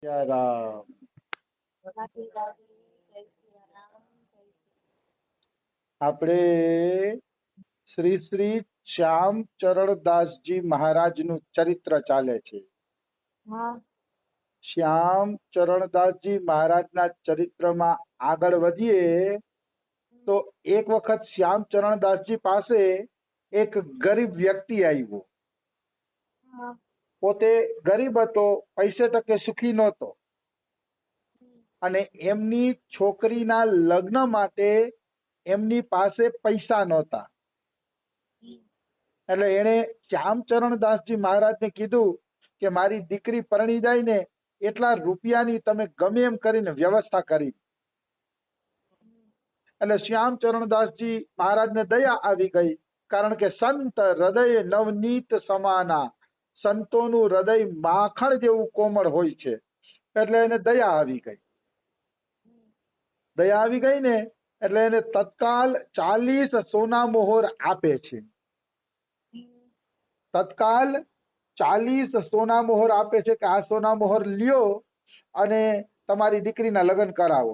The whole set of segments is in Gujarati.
જય રામ. આપણે શ્રી શ્રી શ્યામચરણદાસજી મહારાજનું ચરિત્ર ચાલે છે. શ્યામચરણદાસજી મહારાજના ચરિત્રમાં આગળ વધીએ તો એક વખત શ્યામચરણદાસજી પાસે એક ગરીબ વ્યક્તિ આવ્યો. પોતે ગરીબ હતો, પૈસે ટકે સુખી નહોતો, અને એમની છોકરીના લગ્ન માટે એમની પાસે પૈસા નહોતા. એટલે એને શ્યામચરણદાસજી મહારાજને કીધું કે મારી દીકરી પરણી જાય ને એટલા રૂપિયાની તમે ગમે એમ કરીને વ્યવસ્થા કરી. એટલે શ્યામચરણદાસજી મહારાજને દયા આવી ગઈ, કારણ કે સંત હૃદય નવનીત સમાના, સંતોનું હૃદય માખણ જેવું કોમળ હોય છે. એટલે એને દયા આવી ગઈ. દયા આવી ગઈ ને એટલે એને તત્કાલ 40 સોના મોહર આપે છે. તત્કાલ 40 સોના મોહર આપે છે કે આ સોના મોહર લ્યો અને તમારી દીકરીના લગ્ન કરાવો.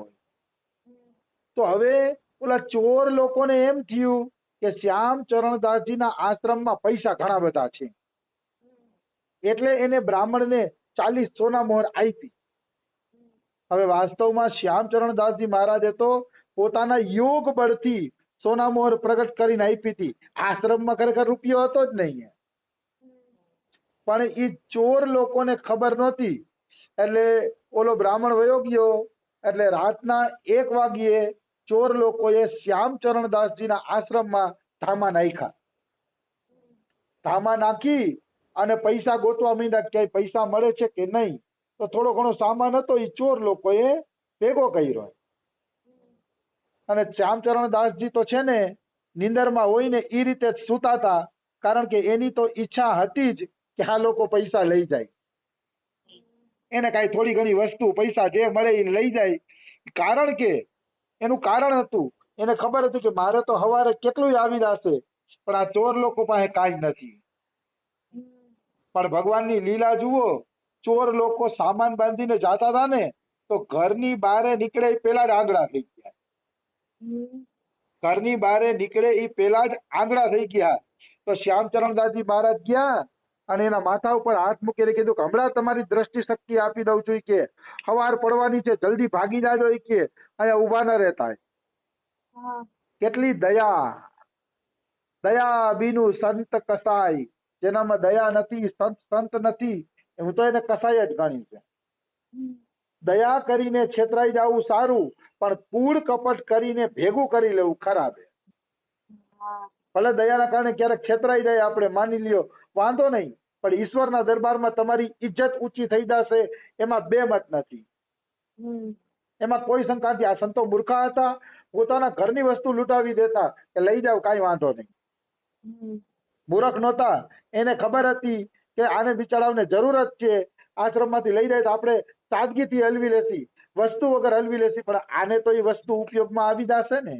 તો હવે ઓલા ચોર લોકોને એમ થયું કે શ્યામચરણદાસજીના આશ્રમમાં પૈસા ઘણા બધા છે, એટલે એને બ્રાહ્મણને 40 સોના મોહર આપી. હવે વાસ્તવમાં શ્યામચરણદાસજી મહારાજે તો પોતાના યોગ બળથી સોના મોહર પ્રગટ કરીને આપી હતી. આશ્રમમાં ખરેખર રૂપિયો હતો જ નહીં, પણ એ ચોર લોકોને ખબર નહોતી. એટલે ઓલો બ્રાહ્મણ વયો ગયો. એટલે રાતના 1 વાગ્યે ચોર લોકોએ શ્યામચરણદાસજીના આશ્રમમાં ધામા નાખ્યા. ધામા નાખી અને પૈસા ગોતવા માંડ્યા, ક્યાંય પૈસા મળે છે કે નહીં. તો થોડો ઘણો સામાન હતો એ ચોર લોકોએ ભેગો કર્યો. અને શ્યામચરણદાસજી તો છે ને નિંદરમાં હોય ને એ રીતે જ સૂતા હતા, કારણ કે એની તો ઈચ્છા હતી જ કે આ લોકો પૈસા લઈ જાય. એને કાંઈ થોડી ઘણી વસ્તુ પૈસા જે મળે એ લઈ જાય. કારણ કે એનું કારણ હતું, એને ખબર હતી કે મારે તો સવારે કેટલું આવી જશે, પણ આ ચોર લોકો પાસે કાંઈ નથી. પણ ભગવાનની લીલા જુઓ, ચોર લોકો સામાન બાંધીને જાતા હતા ને તો ઘરની બહાર નીકળે એ પેલા જ આંગળા થઈ ગયા. ઘરની બહાર નીકળે એ પેલા જ આંગળા થઈ ગયા. તો શ્યામચરણદાસજી મહારાજ ગયા અને એના માથા ઉપર હાથ મૂકીને કીધું કે હમણાં તમારી દ્રષ્ટિ શક્તિ આપી દઉં છું, કે સવાર પડવાની છે, જલ્દી ભાગી જાજો, કે અહીંયા ઊભા ન રહેતા. કેટલી દયા! દયા બીનું સંત કસાય. જેનામાં દયા નથી, સંત નથી, હું તો એને કસાય જ ગણી છે. દયા કરીને છેતરાઈ જવું સારું, પણ કૂડ કપટ કરીને ભેગું કરી લેવું ખરાબ. ભલે દયાના કારણે ક્યારેક છેતરાઈ જાય આપણે, માની લ્યો, વાંધો નહીં, પણ ઈશ્વરના દરબારમાં તમારી ઇજ્જત ઊંચી થઈ જશે, એમાં બે મત નથી, એમાં કોઈ શંકા નથી. આ સંતો મૂર્ખા હતા, પોતાના ઘરની વસ્તુ લૂંટાવી દેતા કે લઈ જાવ કાંઈ વાંધો નહીં. મૂર્ખ નહોતા, એને ખબર હતી કે આને બિચારાઓને જરૂરત છે, આશ્રમમાંથી લઈ જાય તો આપણે સાદગીથી હલવી લેશી, વસ્તુ વગર હલવી લેશી, પણ આને તો એ વસ્તુ ઉપયોગમાં આવી જશે ને,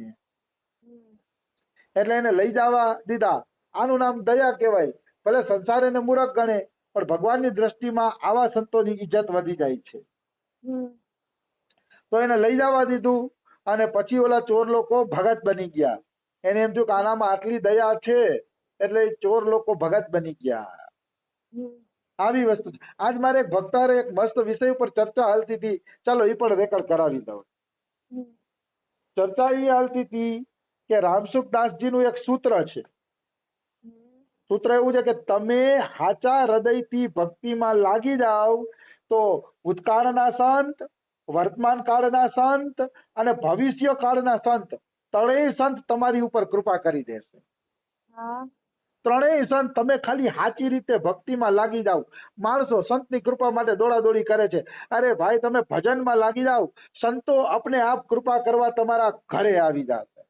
એટલે એને લઈ જવા દીધા. આનું નામ દયા કહેવાય. ભલે સંસાર એને મૂર્ખ ગણે, પણ ભગવાનની દ્રષ્ટિમાં આવા સંતોની ઇજ્જત વધી જાય છે. તો એને લઈ જવા દીધું. અને પછી ઓલા ચોર લોકો ભગત બની ગયા. એને એમ થયું કે આનામાં આટલી દયા છે, એટલે ચોર લોકો ભગત બની ગયા. આવી વસ્તુ છે. આજ મારે એક ભક્તારે એક મસ્ત વિષય ઉપર ચર્ચા હાલતી હતી, ચાલો એ પણ રેકોર્ડ કરાવી દઉં. ચર્ચા એ હાલતી હતી કે રામસુખદાસજીનું એક સૂત્ર છે. સૂત્ર એવું છે કે તમે હાચા હૃદયથી ભક્તિમાં લાગી જાઓ તો ભૂતકાળના સંત, વર્તમાન કાળના સંત અને ભવિષ્ય કાળના સંત, ત્રણેય સંત તમારી ઉપર કૃપા કરી દેશે. ત્રણેય સંત, તમે ખાલી સાચી રીતે ભક્તિમાં લાગી જાઓ. માણસો સંતની કૃપા માટે દોડાદોડી કરે છે. અરે ભાઈ, તમે ભજનમાં લાગી જાઓ, સંતો अपने आप કૃપા કરવા તમારા ઘરે આવી જશે.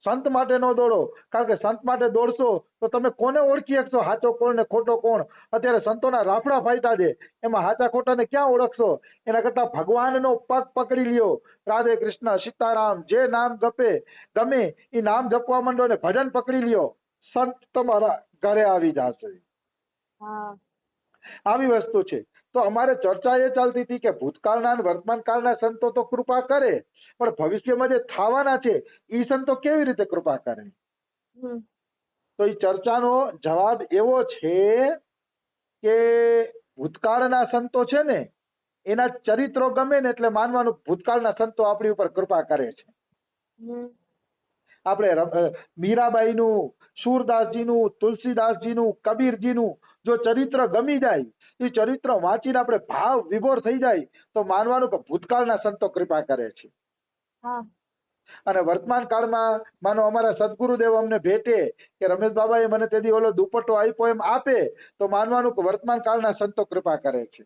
સંત માટે ન દોડો, કારણ કે સંત માટે દોડશો તો તમે કોને ઓળખી શકશો સાચો કોણ ને ખોટો કોણ? અત્યારે સંતોના રાફડા ફાયતા છે, એમાં સાચા ખોટાને ક્યાં ઓળખશો? એના કરતા ભગવાનનો પગ પકડી લ્યો. રાધે કૃષ્ણ, સીતારામ, જે નામ ગમે એ નામ જપવા માંડો ને ભજન પકડી લ્યો, સંત તમારા ઘરે આવી જશે. આવી વસ્તુ છે. તો અમારે ચર્ચા એ ચાલતી હતી કે ભૂતકાળના અને વર્તમાન કાળના સંતો તો કૃપા કરે, પણ ભવિષ્યમાં જે થવાના છે એ સંતો કેવી રીતે કૃપા કરે? તો એ ચર્ચાનો જવાબ એવો છે કે ભૂતકાળના સંતો છે ને એના ચરિત્રો ગમે ને એટલે માનવાનું ભૂતકાળના સંતો આપણી ઉપર કૃપા કરે છે. આપણે મીરાબાઈનું, સુરદાસજીનું, તુલસીદાસજીનું, કબીરજીનું જો ચરિત્ર ગમી જાય, એ ચરિત્ર વાંચીને આપણે ભાવ વિભોર થઈ જાય તો માનવાનું કે ભૂતકાળના સંતો કૃપા કરે છે. અને વર્તમાન કાળમાં માનો અમારા સદગુરુદેવ અમને ભેટે કે રમેશ બાબાએ મને તેથી ઓલો દુપટ્ટો આપ્યો એમ આપે તો માનવાનું કે વર્તમાન કાળના સંતો કૃપા કરે છે.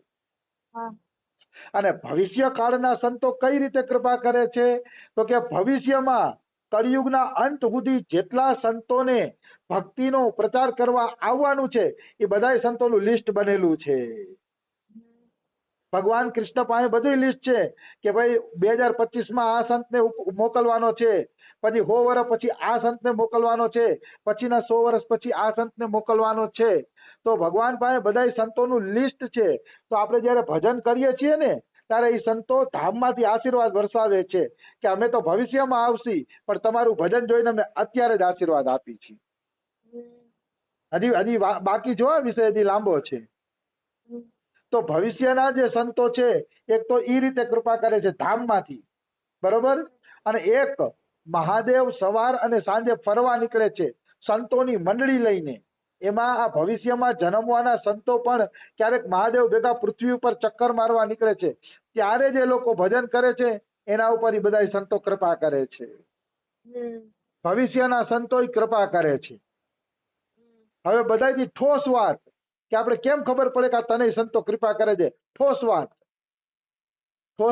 અને ભવિષ્ય કાળના સંતો કઈ રીતે કૃપા કરે છે? તો કે ભવિષ્યમાં કળિયુગના અંત સુધી જેટલા સંતોને ભક્તિનો પ્રચાર કરવા આવવાનું છે એ બધા સંતોનું લિસ્ટ બનેલું છે. ભગવાન કૃષ્ણ પાસે બધી લિસ્ટ છે કે ભાઈ 2025માં આ સંતને મોકલવાનો છે, પછી 100 વર્ષ પછી આ સંતને મોકલવાનો છે, પછીના 100 વર્ષ પછી આ સંતને મોકલવાનો છે. તો ભગવાન પાસે બધા સંતોનું લિસ્ટ છે. તો આપણે જયારે ભજન કરીએ છીએ ને ત્યારે એ સંતો ધામમાંથી આશીર્વાદ વરસાવે છે કે અમે તો ભવિષ્યમાં આવશી પણ તમારું ભજન જોઈને અમે અત્યારે જ આશીર્વાદ આપી છીએ. હજી બાકી જો આ વિષય હજી લાંબો છે. તો ભવિષ્યના જે સંતો છે એક તો એ રીતે કૃપા કરે છે ધામમાંથી, બરોબર, અને એક મહાદેવ સવાર અને સાંજે ફરવા નીકળે છે સંતોની મંડળી લઈને. એમાં આ ભવિષ્યમાં જન્મવાના સંતો પણ ક્યારેક મહાદેવ ભેગા પૃથ્વી ઉપર ચક્કર મારવા નીકળે છે, ત્યારે જે લોકો ભજન કરે છે એના ઉપર એ બધા સંતો કૃપા કરે છે. ભવિષ્યના સંતો કૃપા કરે છે. હવે બધાથી ઠોસ વાત કે આપણે કેમ ખબર પડે કે આ તને સંતો કૃપા કરે છે? ઠોસ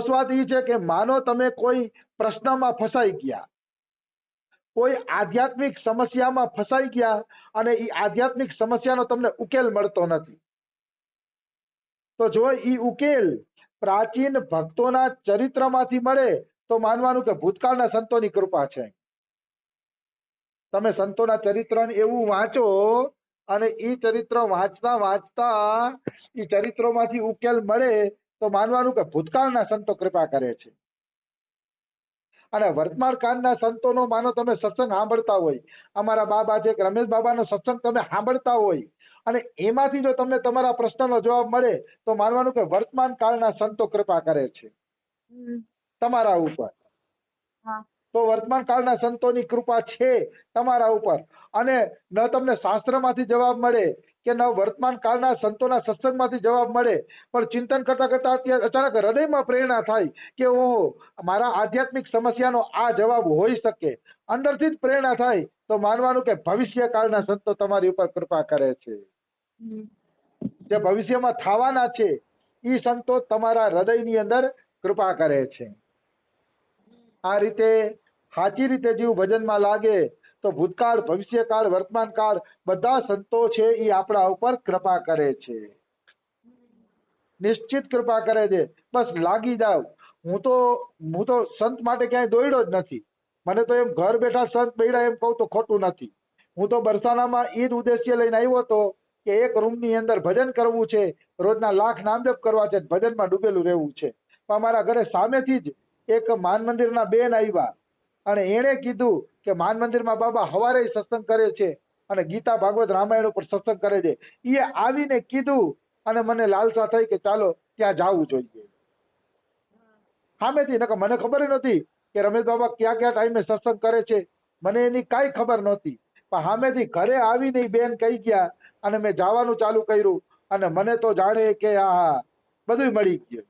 વાત એ છે કે માનો તમે કોઈ પ્રશ્નમાં ફસાઈ ગયા, કોઈ આધ્યાત્મિક સમસ્યામાં ફસાઈ ગયા અને એ આધ્યાત્મિક સમસ્યાનો તમને ઉકેલ મળતો નથી, તો જો એ ઉકેલ પ્રાચીન ભક્તોના ચરિત્રમાંથી મળે તો માનવાનું કે ભૂતકાળના સંતોની કૃપા છે. તમે સંતોના ચરિત્રને એવું વાંચો અને એ ચરિત્ર વાંચતા વાંચતા એ ચરિત્રોમાંથી ઉકેલ મળે તો માનવાનું કે ભૂતકાળના સંતો કૃપા કરે છે. અને વર્તમાન કાળના સંતોનો માનો તમે સત્સંગ સાંભળતા હોય, અમારા બાબા છે કે રમેશ બાબાનો સત્સંગ તમે સાંભળતા હોય અને એમાંથી જો તમને તમારા પ્રશ્નનો જવાબ મળે તો માનવાનું કે વર્તમાન કાળના સંતો કૃપા કરે છે તમારા ઉપર. તો વર્તમાન કાળના સંતોની કૃપા છે તમારા ઉપર. અને ન તમને શાસ્ત્રમાંથી જવાબ મળે કે ન વર્તમાન કાળના સંતોના સત્સંગમાંથી જવાબ મળે, પણ ચિંતન કરતા કરતા અત્યારે અચાનક હૃદયમાં પ્રેરણા થાય કે ઓહો મારા આધ્યાત્મિક સમસ્યાનો આ જવાબ હોઈ શકે, અંદરથી જ પ્રેરણા થાય તો માનવાનું કે ભવિષ્ય કાળના સંતો તમારી ઉપર કૃપા કરે છે. જે ભવિષ્યમાં થવાના છે એ સંતો તમારા હૃદયની અંદર કૃપા કરે છે. આ રીતે સાચી રીતે જીવ ભજનમાં લાગે તો ભૂતકાળ, ભવિષ્યકાળ, વર્તમાન કાળ બધા સંતો છે એ આપણા ઉપર કૃપા કરે છે, નિશ્ચિત કૃપા કરે છે. બસ લાગી જાવ. હું તો સંત માટે ક્યાંય દોડ્યો જ નથી. મને તો એમ ઘર બેઠા સંત બેડા એમ કહું તો ખોટું નથી. હું તો બરસાનામાં એ જ ઉદ્દેશ્ય લઈને આવ્યો હતો કે એક રૂમની અંદર ભજન કરવું છે, રોજના 1,00,000 નામજપ કરવા છે, ભજનમાં ડૂબેલું રહેવું છે. પણ અમારા ઘરે સામેથી જ એક માન મંદિરના બેન આવ્યા અને એણે કીધું કે માન મંદિરમાં બાબા હવારે સત્સંગ કરે છે અને ગીતા ભાગવત રામાયણ ઉપર સત્સંગ કરે છે. એ આવીને કીધું અને મને લાલસા થઈ કે ચાલો ત્યાં જવું જોઈએ સામેથી. નકર મને ખબર નથી કે રમેશ બાબા ક્યાં ક્યાં ટાઈમે સત્સંગ કરે છે, મને એની કાંઈ ખબર નહોતી. પણ સામેથી ઘરે આવીને બેન કહી ગયા અને મેં જવાનું ચાલુ કર્યું અને મને તો જાણે કે આ બધું મળી ગયું.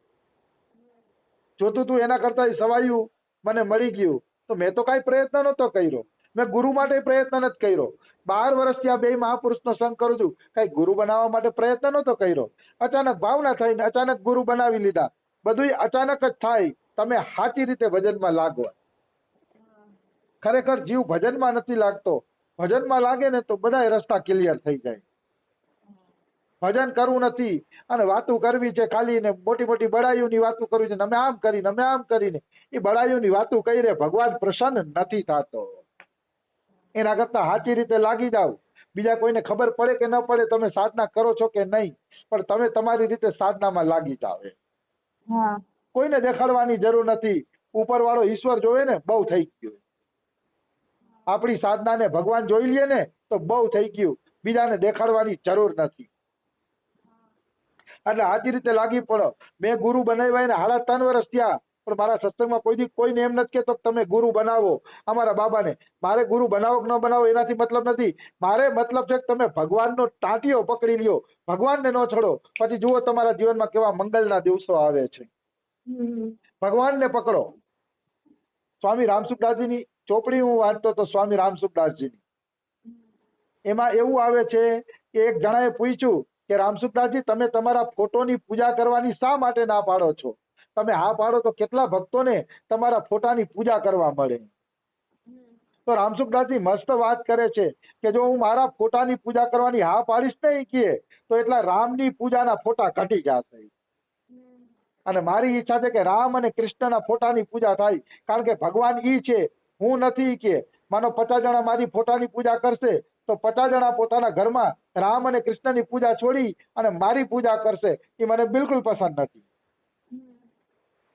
જોતું તું એના કરતા સવાયું મને મળી ગયું. તો મેં તો કાંઈ પ્રયત્ન નહોતો કર્યો, મેં ગુરુ માટે પ્રયત્ન નથી કર્યો. 12 વર્ષથી આ બે મહાપુરુષનો સંગ કરું છું, કાંઈ ગુરુ બનાવવા માટે પ્રયત્ન નહોતો કર્યો. અચાનક ભાવના થઈને અચાનક ગુરુ બનાવી લીધા. બધું અચાનક જ થાય તમે સાચી રીતે ભજનમાં લાગો. ખરેખર જીવ ભજનમાં નથી લાગતો, ભજનમાં લાગે ને તો બધા રસ્તા ક્લિયર થઈ જાય. ભજન કરવું નથી અને વાતું કરવી છે ખાલી, ને મોટી મોટી બડાઈઓની વાતું કરવી છે, અમે આમ કરીને એ બડાઈઓની વાતું કરી રે ભગવાન પ્રસન્ન નથી થતો. એના કરતા સાચી રીતે લાગી જાવ. બીજા કોઈને ખબર પડે કે ન પડે તમે સાધના કરો છો કે નહીં, પણ તમે તમારી રીતે સાધનામાં લાગી જાવ. હા કોઈને દેખાડવાની જરૂર નથી. ઉપરવાળો ઈશ્વર જોવે ને બહુ થઈ ગયું. આપણી સાધનાને ભગવાન જોઈ લે ને તો બહુ થઈ ગયું. બીજાને દેખાડવાની જરૂર નથી. એટલે આજી રીતે લાગી પડો. મેં ગુરુ બનાવ્યા એને 3.5 વર્ષ થયા, પણ મારા સત્સંગમાં કોઈને એમ નથી કહેતો તમે ગુરુ બનાવો અમારા બાબાને. મારે ગુરુ બનાવો કે ન બનાવો એનાથી મતલબ નથી. મારે મતલબ છે કે તમે ભગવાનનો ટાંટિયો પકડી લ્યો, ભગવાનને ન છોડો. પછી જુઓ તમારા જીવનમાં કેવા મંગલના દિવસો આવે છે. ભગવાનને પકડો. સ્વામી રામસુખદાસજીની ચોપડી હું વાંચતો તો, સ્વામી રામસુખદાસજીની, એમાં એવું આવે છે કે એક જણાએ પૂછ્યું કે રામસુખદાસજી તમે તમારા ફોટોની પૂજા કરવાની શા માટે ના પાડો છો? તમે હા પાડો તો કેટલા ભક્તોને તમારા ફોટાની પૂજા કરવા મળે. તો રામસુખદાસજી મસ્ત વાત કરે છે કે જો હું મારા ફોટાની પૂજા કરવાની હા પાડીશ નહીં કે તો એટલા રામની પૂજાના ફોટા ઘટી જશે. અને મારી ઈચ્છા છે કે રામ અને કૃષ્ણના ફોટાની પૂજા થાય, કારણ કે ભગવાન ઈ છે, હું નથી કે. માનો 50 જણા મારી ફોટાની પૂજા કરશે તો 50 જણા પોતાના ઘરમાં રામ અને કૃષ્ણની પૂજા છોડી અને મારી પૂજા કરશે. એ મને બિલકુલ પસંદ નથી.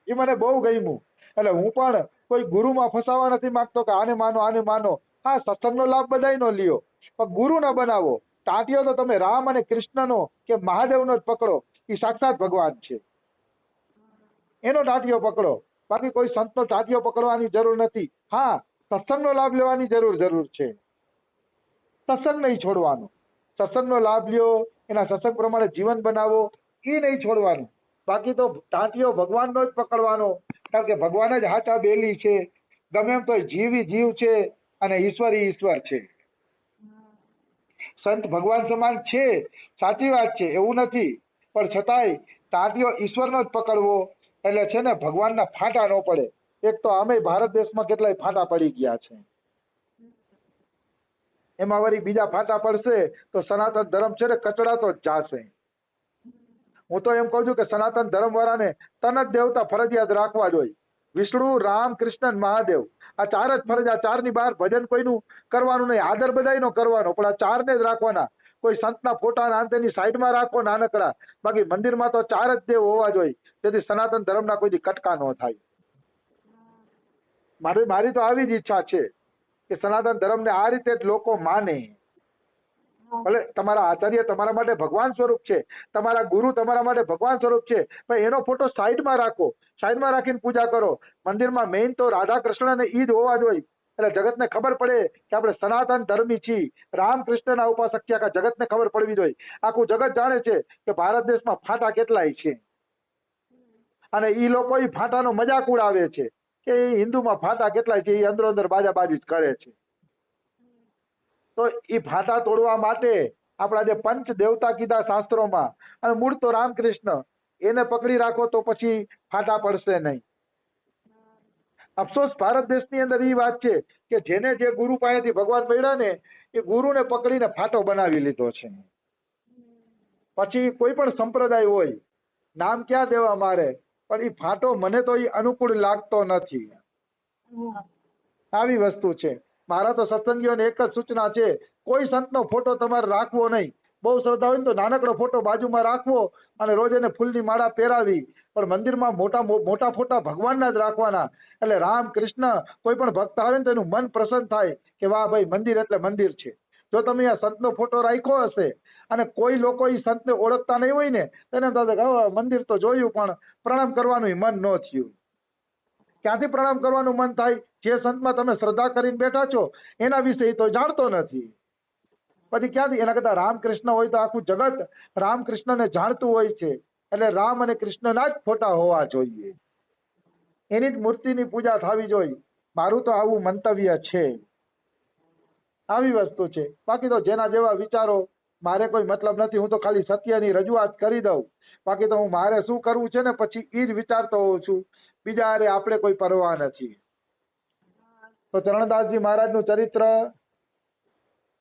એ મને બહુ ગમ્યું. એટલે હું પણ કોઈ ગુરુમાં ફસાવા નથી માંગતો કે આને માનો આને માનો. હા, સત્સંગનો લાભ બધાયનો લ્યો, પણ ગુરુ ન બનાવો. ટાંટિયો તો તમે રામ અને કૃષ્ણનો કે મહાદેવનો જ પકડો. એ સાક્ષાત ભગવાન છે, એનો ટાંટિયો પકડો. બાકી કોઈ સંતનો ટાંટિયો પકડવાની જરૂર નથી. હા, સત્સંગનો લાભ લેવાની જરૂર છે. સત્સંગ નહીં છોડવાનો. સત્સંગનો લાભ લ્યો, એના સત્સંગ પ્રમાણે જીવન બનાવો, એ નહીં છોડવાનું. બાકી તો ટાંટિયો ભગવાનનો જ પકડવાનો, કારણ કે ભગવાન જ હાચા બેલી છે. ગમે એમ તો જીવી જીવ છે અને ઈશ્વરી ઈશ્વર છે. સંત ભગવાન સમાન છે, સાચી વાત છે, એવું નથી. પણ છતાંય ટાંટિયો ઈશ્વરનો જ પકડવો. એટલે છે ને ભગવાનના ફાંટા ન પડે. એક તો આમે ભારત દેશમાં કેટલાય ફાંટા પડી ગયા છે, એમાં વળી બીજા ફાંટા પડશે તો સનાતન ધર્મ છે ને કચડાતો જ જાશે. હું તો એમ કહું છું કે સનાતન ધર્મ વાળાને તન જ દેવતા ફરજિયાત રાખવા જોઈએ. વિષ્ણુ, રામ, કૃષ્ણ, મહાદેવ, આ 4 જ ફરજ. આ 4 ની બહાર ભજન કોઈનું કરવાનું નહીં. આદર બધાયનો કરવાનો, પણ આ 4 ને જ રાખવાના. કોઈ સંતના ફોટા અંતેની સાઈડમાં રાખો નાનકડા. બાકી મંદિરમાં તો 4 જ દેવ હોવા જોઈએ, જેથી સનાતન ધર્મના કોઈ કટકા ન થાય. મારી તો આવી જ ઈચ્છા છે કે સનાતન ધર્મને આ રીતે જ લોકો માને. ભલે તમારા આચાર્ય તમારા માટે ભગવાન સ્વરૂપ છે, તમારા ગુરુ તમારા માટે ભગવાન સ્વરૂપ છે, પણ એનો ફોટો સાઈડમાં રાખો, સાઈડમાં રાખીને પૂજા કરો. મંદિરમાં મેઇન તો રાધા કૃષ્ણ ને ઈ જ હોવા જોઈએ. એટલે જગતને ખબર પડે કે આપણે સનાતન ધર્મી છીએ, રામકૃષ્ણના ઉપાસક છે. આખા જગતને ખબર પડવી જોઈએ. આખું જગત જાણે છે કે ભારત દેશમાં ફાંટા કેટલાય છે, અને ઈ લોકો ઈ ફાંટાનો મજાક ઉડાવે છે કે હિન્દુમાં ફાંટા કેટલાય છે, એ અંદરો અંદર બાજાબાજી જ કરે છે. તો એ ફાંટા તોડવા માટે આપણા જે પંચ દેવતા કીધા શાસ્ત્રોમાં, અને મૂળ તો રામકૃષ્ણ, એને પકડી રાખો તો પછી ફાંટા પડશે નહીં. અફસોસ ભારત દેશની અંદર એ વાત છે કે જેને જે ગુરુ પાસેથી ભગવાન મળ્યા ને એ ગુરુને પકડીને ફાંટો બનાવી લીધો છે. પછી કોઈ પણ સંપ્રદાય હોય, નામ ક્યાં દેવા મારે, પણ એ ફાંટો મને તો એ અનુકૂળ લાગતો નથી. આવી વસ્તુ છે. મારા તો સત્સંગીઓને એક જ સૂચના છે, કોઈ સંતનો ફોટો તમારે રાખવો નહીં. બહુ શ્રદ્ધા હોય ને તો નાનકડો ફોટો બાજુમાં રાખવો અને રોજ એને ફૂલની માળા પહેરાવી. પણ મંદિરમાં મોટા ફોટા ભગવાનના જ રાખવાના. એટલે રામ, કૃષ્ણ, કોઈ પણ ભક્ત આવે ને તો એનું મન પ્રસન્ન થાય કે વાહ ભાઈ, મંદિર એટલે મંદિર છે. જો તમે આ સંતનો ફોટો રાખ્યો હશે અને કોઈ લોકો એ સંતને ઓળખતા નહીં હોય ને, તેને મંદિર તો જોયું પણ પ્રણામ કરવાનું મન ન થયું. ક્યાંથી પ્રણામ કરવાનું મન થાય? જે સંતમાં તમે શ્રદ્ધા કરીને બેઠા છો એના વિશે તો જાણતો નથી. પછી ક્યાંથી? એના કરતા રામકૃષ્ણ હોય તો આખું જગત રામકૃષ્ણને જાણતું હોય છે. એટલે રામ અને કૃષ્ણના જ ફોટા હોવા જોઈએ, એની જ મૂર્તિની પૂજા થવી જોઈએ. મારું તો આવું મંતવ્ય છે. આવી વસ્તુ છે. બાકી તો જેના જેવા વિચારો, મારે કોઈ મતલબ નથી. હું તો ખાલી સત્યની રજૂઆત કરી દઉં. બાકી તો હું મારે શું કરવું છે ને પછી એ જ વિચારતો હોઉં છું. બીજા હારે આપણે કોઈ પરવા નથી. તો ચરણદાસજી મહારાજનું ચરિત્ર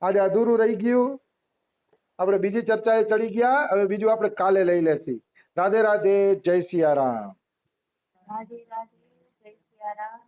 આજે અધૂરું રહી ગયું. આપણે બીજી ચર્ચાએ ચડી ગયા. હવે બીજું આપણે કાલે લઈ લેશી. રાધે રાધે, જય સિયારામ. રાધે રાધે, જય સિયારામ.